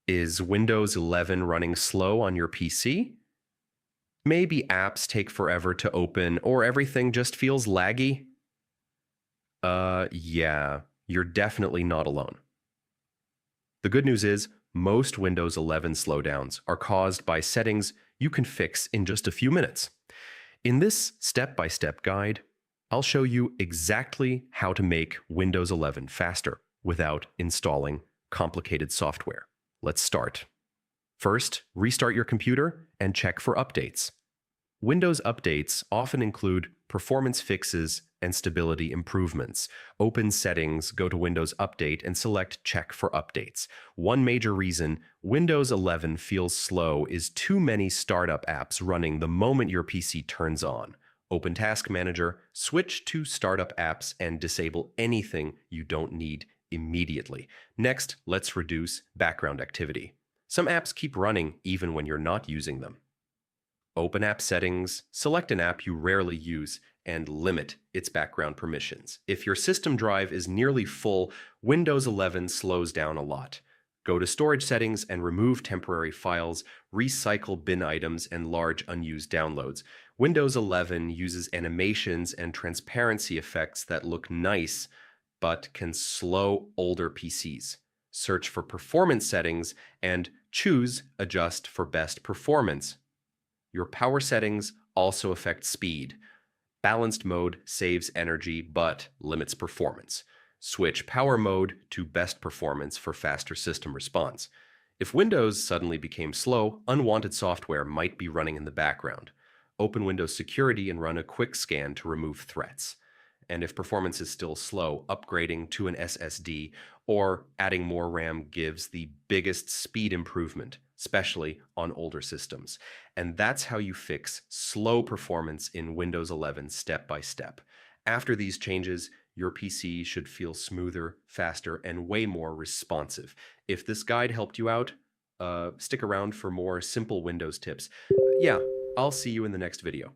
Is Windows 11 running slow on your PC? Maybe apps take forever to open or everything just feels laggy? Yeah, you're definitely not alone. The good news is most Windows 11 slowdowns are caused by settings you can fix in just a few minutes. In this step-by-step guide, I'll show you exactly how to make Windows 11 faster without installing complicated software. Let's start. First, restart your computer and check for updates. Windows updates often include performance fixes and stability improvements. Open Settings, go to Windows Update, and select Check for Updates. One major reason Windows 11 feels slow is too many startup apps running the moment your PC turns on. Open Task Manager, switch to Startup Apps, and disable anything you don't need immediately. Next, let's reduce background activity. Some apps keep running even when you're not using them. Open App Settings, select an app you rarely use, and limit its background permissions. If your system drive is nearly full, Windows 11 slows down a lot. Go to Storage Settings and remove temporary files, recycle bin items, and large unused downloads. Windows 11 uses animations and transparency effects that look nice, but can slow older PCs. Search for Performance Settings and choose Adjust for Best Performance. Your power settings also affect speed. Balanced mode saves energy but limits performance. Switch power mode to best performance for faster system response. If Windows suddenly became slow, unwanted software might be running in the background. Open Windows Security and run a quick scan to remove threats. And if performance is still slow, upgrading to an SSD or adding more RAM gives the biggest speed improvement, especially on older systems. And that's how you fix slow performance in Windows 11 step by step. After these changes, your PC should feel smoother, faster, and way more responsive. If this guide helped you out, stick around for more simple Windows tips. Yeah, I'll see you in the next video.